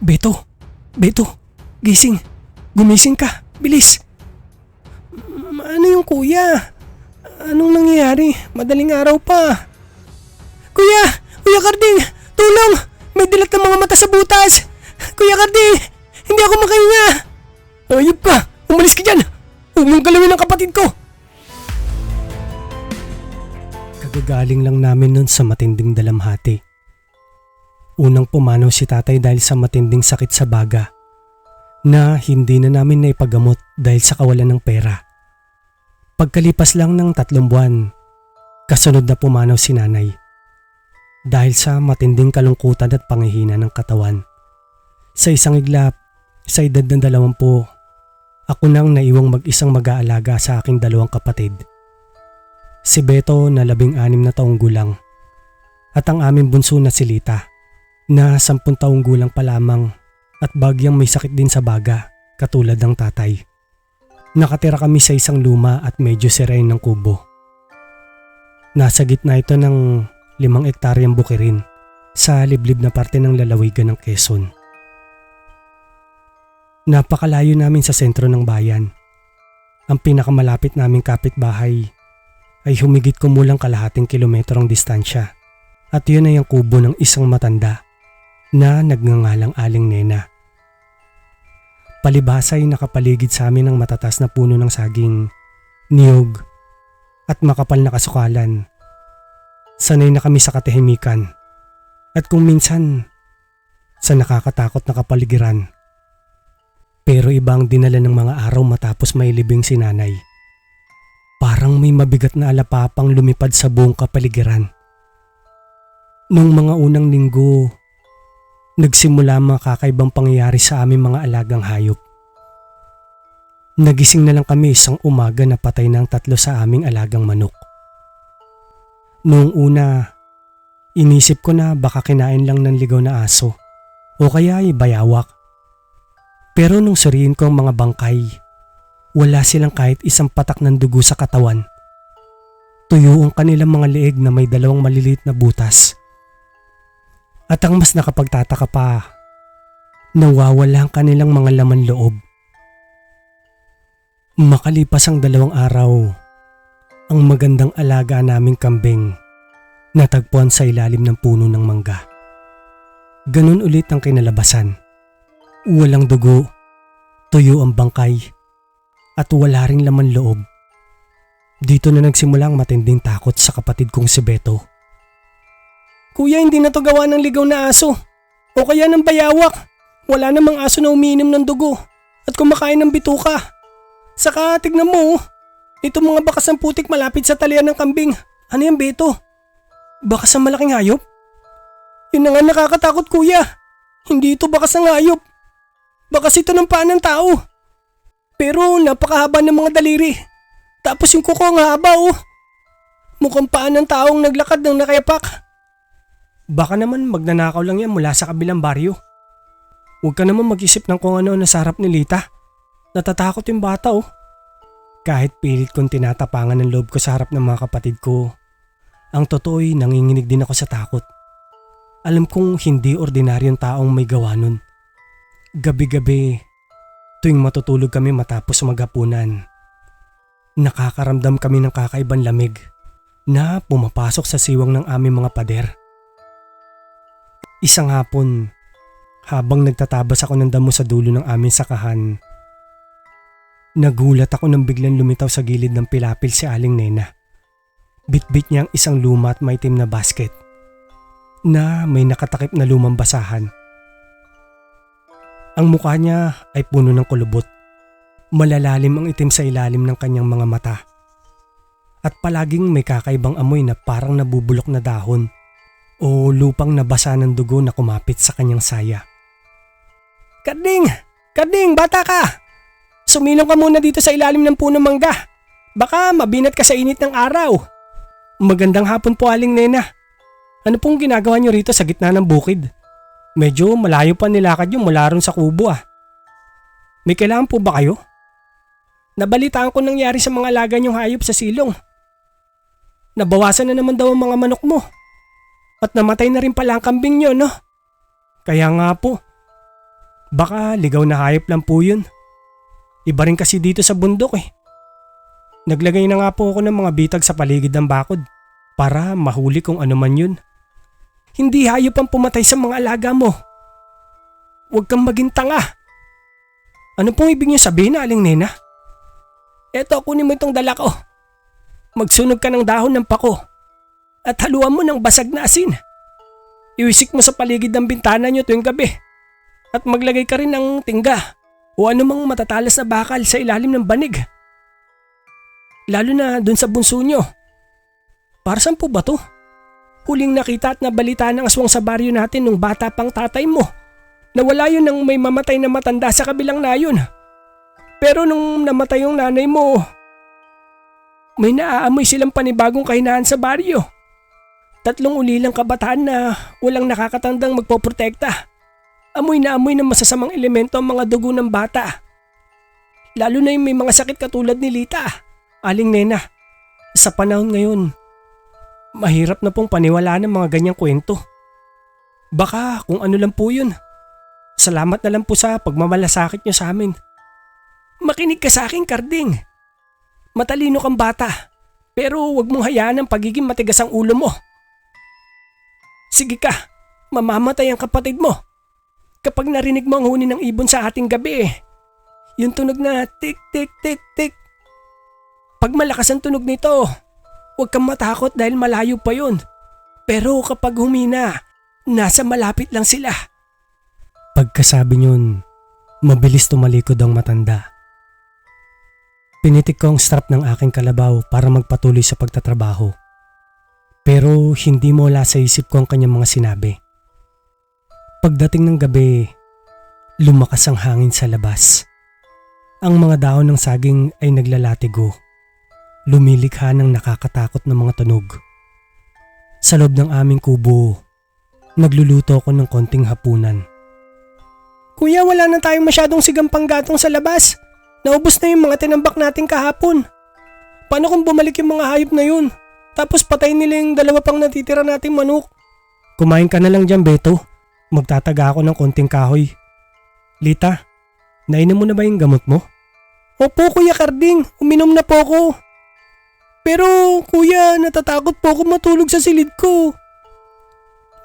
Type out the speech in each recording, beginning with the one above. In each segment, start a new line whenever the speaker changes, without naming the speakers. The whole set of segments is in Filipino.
Beto! Beto! Gising! Gumising ka! Bilis! Ano yung kuya? Anong nangyayari? Madaling araw pa. Kuya! Kuya Karding! Tulong! May dilat ng mga mata sa butas! Kuya Karding! Hindi ako makahinga! Ayop ka! Umalis ka dyan! Huwag mong galawin ang kapatid ko! Kagagaling lang namin nun sa matinding dalamhati. Unang pumanaw si tatay dahil sa matinding sakit sa baga na hindi na namin naipagamot dahil sa kawalan ng pera. Pagkalipas lang ng 3 buwan, kasunod na pumanaw si nanay dahil sa matinding kalungkutan at panghihina ng katawan. Sa isang iglap, sa edad ng 20, ako nang naiwang mag-isang mag-aalaga sa aking 2 kapatid. Si Beto na 16 na taong gulang at ang aming bunso na si Lita na 10 taong gulang pa lamang at bagyang may sakit din sa baga katulad ng tatay. Nakatira kami sa isang luma at medyo sirain ng kubo. Nasa gitna ito ng 5 ektaryang bukirin sa liblib na parte ng lalawigan ng Quezon. Napakalayo namin sa sentro ng bayan. Ang pinakamalapit naming kapitbahay ay humigit kumulang kalahating kilometro ang distansya at yun ay ang kubo ng isang matanda na nagngangalang Aling Nena. Palibhasa ay nakapaligid sa amin ng matatas na puno ng saging, niyog at makapal na kasukalan. Sanay na kami sa katahimikan at kung minsan sa nakakatakot na kapaligiran. Pero iba ang dinala ng mga araw matapos mailibing si nanay. Parang may mabigat na alapapang lumipad sa buong kapaligiran. Noong mga unang linggo, nagsimula ang mga kakaibang pangyayari sa aming mga alagang hayop. Nagising na lang kami isang umaga na patay na ang 3 sa aming alagang manok. Noong una, inisip ko na baka kinain lang ng ligaw na aso o kaya ay bayawak. Pero nung suriin ko ang mga bangkay, wala silang kahit isang patak ng dugo sa katawan. Tuyo ang kanilang mga leeg na may 2 maliliit na butas. At ang mas nakapagtataka pa, nawawala ang kanilang mga laman loob. Makalipas ang 2 araw, ang magandang alaga naming kambing natagpuan sa ilalim ng puno ng mangga. Ganun ulit ang kinalabasan. Walang dugo, tuyo ang bangkay, at wala ring laman loob. Dito na nagsimula ang matinding takot sa kapatid kong si Beto. Kuya, hindi na to gawa ng ligaw na aso o kaya ng bayawak. Wala namang aso na umiinom ng dugo at kumakain ng bituka. Saka tignan mo, itong mga bakas ng putik malapit sa talian ng kambing. Ano yan, Beto? Bakas ng malaking hayop? Yun na nga nakakatakot, kuya. Hindi ito bakas ng hayop. Bakas ito ng paa ng tao. Pero napakahaba ng mga daliri. Tapos yung kuko ang haba, oh. Mukhang paa ng taong naglakad ng nakayapak. Baka naman magnanakaw lang yan mula sa kabilang baryo. Huwag ka naman mag-isip ng kung ano nasa harap ni Lita. Natatakot yung bata, oh. Kahit pilit kong tinatapangan ng loob ko sa harap ng mga kapatid ko, ang totoo'y nanginginig din ako sa takot. Alam kong hindi ordinaryong taong may gawa nun. Gabi-gabi, tuwing matutulog kami matapos maghapunan, nakakaramdam kami ng kakaibang lamig na pumapasok sa siwang ng aming mga pader. Isang hapon, habang nagtatabas ako ng damo sa dulo ng aming sakahan, nagulat ako nang biglang lumitaw sa gilid ng pilapil si Aling Nena. Bitbit niya ang isang luma at maitim na basket na may nakatakip na lumang basahan. Ang mukha niya ay puno ng kulubot. Malalalim ang itim sa ilalim ng kanyang mga mata. At palaging may kakaibang amoy na parang nabubulok na dahon o lupang nabasa ng dugo na kumapit sa kanyang saya. Karding! Karding! Bata ka! Sumilong ka muna dito sa ilalim ng punong mangga. Baka mabinat ka sa init ng araw. Magandang hapon po, Aling Nena. Ano pong ginagawa niyo rito sa gitna ng bukid? Medyo malayo pa nilakad yung mula ron sa kubo, ah. May kailangan po ba kayo? Nabalitaan ko nangyari sa mga alaga niyong hayop sa silong. Nabawasan na naman daw ang mga manok mo. At namatay na rin pala ang kambing niyo, no? Kaya nga po, Baka ligaw na hayop lang po yun. Iba rin kasi dito sa bundok eh. Naglagay na nga po ako ng mga bitag sa paligid ng bakod para mahuli kung ano man yun. Hindi hayop ang pumatay sa mga alaga mo. Huwag kang maging tanga. Ano pong ibig niyo sabihin, Aling Nena? Eto, kunin mo itong dala ko. Magsunog ka ng dahon ng pako at haluan mo ng basag na asin. Iwisik mo sa paligid ng bintana niyo tuwing gabi at maglagay ka rin ng tingga o anumang matatalas na bakal sa ilalim ng banig. Lalo na dun sa bunso niyo. Para saan po ba to? Huling nakita at nabalita ng aswang sa baryo natin nung bata pang tatay mo. Nawala yun nang may mamatay na matanda sa kabilang nayon. Pero nung namatay yung nanay mo, may naaamoy silang panibagong kahinaan sa baryo. 3 ulilang kabataan na walang nakakatandang magpoprotekta. Amoy na amoy ng masasamang elemento ang mga dugo ng bata. Lalo na yung may mga sakit katulad ni Lita, Aling Nena. Sa panahon ngayon, mahirap na pong paniwalaan ng mga ganyang kwento. Baka kung ano lang po yun. Salamat na lang po sa pagmamalasakit nyo sa amin. Makinig ka sa akin, Karding. Matalino kang bata, pero huwag mong hayaan ang pagiging matigas ang ulo mo. Sige ka, mamamatay ang kapatid mo. Kapag narinig mo ang huni ng ibon sa ating gabi, yung tunog na tik tik tik tik. Pag malakas ang tunog nito, huwag kang matakot dahil malayo pa yun. Pero kapag humina, nasa malapit lang sila. Pagkasabi niyon, mabilis tumalikod ang matanda. Pinitik ko ang strap ng aking kalabaw para magpatuloy sa pagtatrabaho. Pero hindi mo wala sa isip ko ang kanyang mga sinabi. Pagdating ng gabi, lumakas ang hangin sa labas. Ang mga dahon ng saging ay naglalatigo. Lumilikha ng nakakatakot na mga tunog. Sa loob ng aming kubo, nagluluto ako ng konting hapunan. Kuya, wala na tayong masyadong sigampang gatong sa labas. Naubos na yung mga tinambak natin kahapon. Paano kung bumalik yung mga hayop na yun? Tapos patayin nila yung 2 pang natitira nating manok. Kumain ka na lang dyan, Beto. Magtataga ako ng konting kahoy. Lita, nainom mo na ba yung gamot mo? Opo, Kuya Karding. Uminom na po ako. Pero, Kuya, natatakot po ako matulog sa silid ko.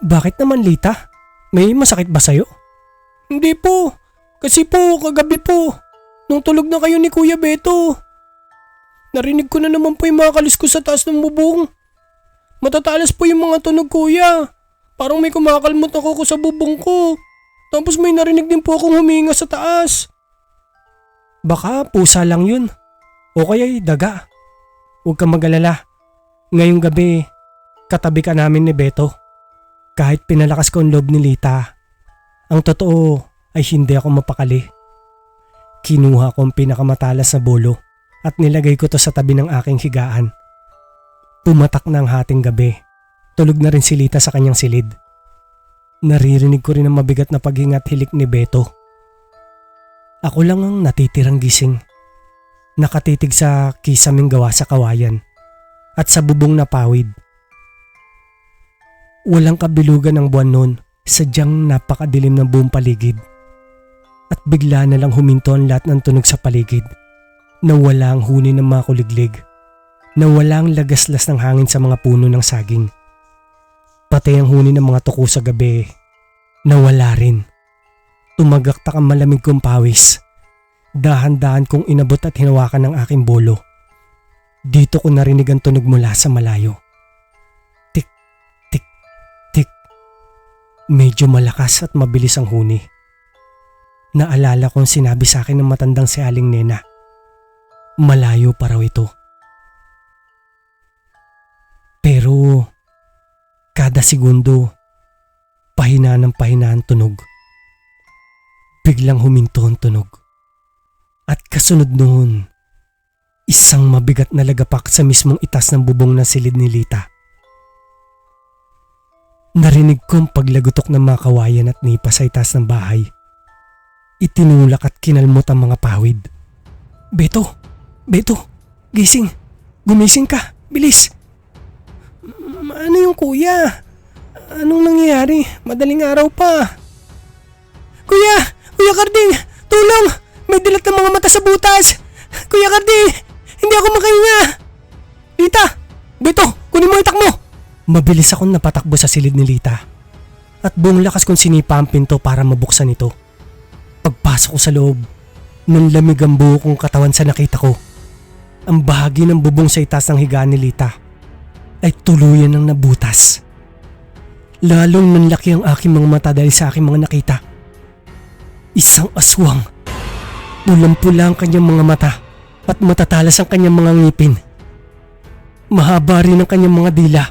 Bakit naman, Lita? May masakit ba sa'yo? Hindi po. Kasi po, kagabi po, nung tulog na kayo ni Kuya Beto, narinig ko na naman po yung mga kaluskos sa taas ng bubong. Matatalas po yung mga tunog, Kuya. Parang may kumakalmot ako sa bubong ko. Tapos may narinig din po akong huminga sa taas. Baka pusa lang yun. O kaya'y daga. Huwag kang mag-alala. Ngayong gabi, katabi ka namin ni Beto. Kahit pinalakas ko ang loob ni Lita, ang totoo ay hindi ako mapakali. Kinuha ko ang pinakamatalas na bolo at nilagay ko to sa tabi ng aking higaan. Pumatak na ang hating gabi. Tulog na rin si Lita sa kanyang silid. Naririnig ko rin ang mabigat na paghinga at hilik ni Beto. Ako lang ang natitirang gising. Nakatitig sa kisaming gawa sa kawayan at sa bubong na pawid. Walang kabilugan ng buwan noon, sadyang napakadilim ng buong paligid. At bigla na lang huminto ang lahat ng tunog sa paligid. Nawala ang huni ng mga kuliglig. Nawala ang lagaslas ng hangin sa mga puno ng saging. Pati ang huni ng mga tuko sa gabi, nawala rin. Tumagaktak ang malamig kong pawis. Dahan-dahan kong inabot at hinawakan ang aking bolo. Dito ko narinig ang tunog mula sa malayo. Tik, tik, tik. Medyo malakas at mabilis ang huni. Naalala kong sinabi sa akin ng matandang si Aling Nena. Malayo pa raw ito. Pero kada segundo, pahina ng pahina ang tunog. Biglang huminto ang tunog. At kasunod noon, isang mabigat na lagapak sa mismong itas ng bubong na silid ni Lita. Narinig ko ang paglagutok ng mga kawayan at nipa sa itas ng bahay. Itinulak at kinalmot ang mga pawid. Beto! Beto! Gising! Gumising ka! Bilis! Ano yung kuya? Anong nangyayari? Madaling araw pa. Kuya! Kuya mata sa butas! Kuya Cardi! Hindi ako makahinga! Lita! Beto! Kunin mo itak mo! Mabilis akong napatakbo sa silid ni Lita. At buong lakas kong sinipa ang pinto para mabuksan ito. Pagpasok ko sa loob, nanlamig ang buo kong katawan sa nakita ko. Ang bahagi ng bubong sa itaas ng higaan ni Lita ay tuluyan ng nabutas. Lalong nanlaki ang aking mga mata dahil sa aking mga nakita. Isang aswang. Pulang-pula ang kanyang mga mata at matatalas ang kanyang mga ngipin. Mahaba rin ang kanyang mga dila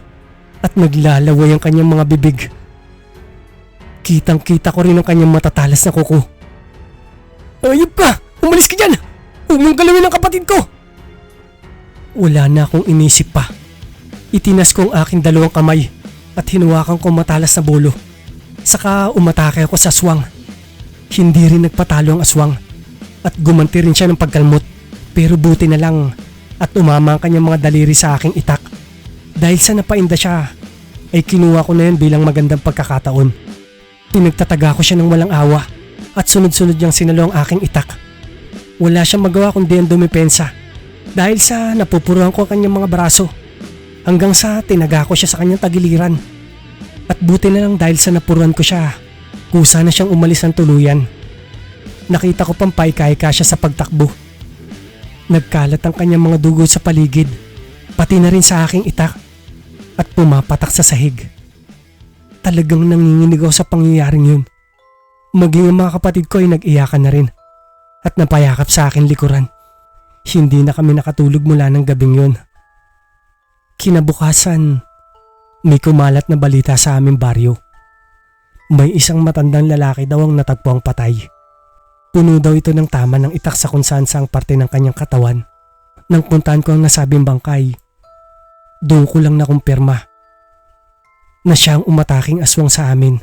at naglalaway ang kanyang mga bibig. Kitang-kita ko rin ang kanyang matatalas na kuko. Ayop ka! Umalis ka dyan! Huwag mong galawin ang kapatid ko! Wala na akong inisip pa. Itinas ko ang aking dalawang kamay at hinuwakan ko matalas na bolo. Saka umatake ako sa aswang. Hindi rin nagpatalo ang aswang at gumanti rin siya ng pagkalmot. Pero buti na lang at umama ang kanyang mga daliri sa aking itak. Dahil sa napainda siya, ay kinuha ko na yun bilang magandang pagkakataon. Pinagtataga ko siya ng walang awa at sunod-sunod niyang sinalo ang aking itak. Wala siyang magawa kundi ang dumipensa dahil sa napupuruan ko ang kanyang mga braso hanggang sa tinaga ko siya sa kanyang tagiliran. At buti na lang dahil sa napuruan ko siya, kusa na siyang umalis ng tuluyan. Nakita ko pang paika-ika siya sa pagtakbo. Nagkalat ang kanyang mga dugo sa paligid, pati na rin sa aking itak at pumapatak sa sahig. Talagang nanginginig ako sa pangyayaring yun. Maging ang mga kapatid ko ay nag-iyakan na rin at napayakap sa akin likuran. Hindi na kami nakatulog mula ng gabing yun. Kinabukasan, may kumalat na balita sa aming baryo. May isang matandang lalaki daw ang natagpuang patay. Puno daw ito ng tama ng itak sa kung saan saang parte ng kanyang katawan. Nang puntahan ko ang nasabing bangkay, doon ko lang nakumpirma na siya ang umataking aswang sa amin.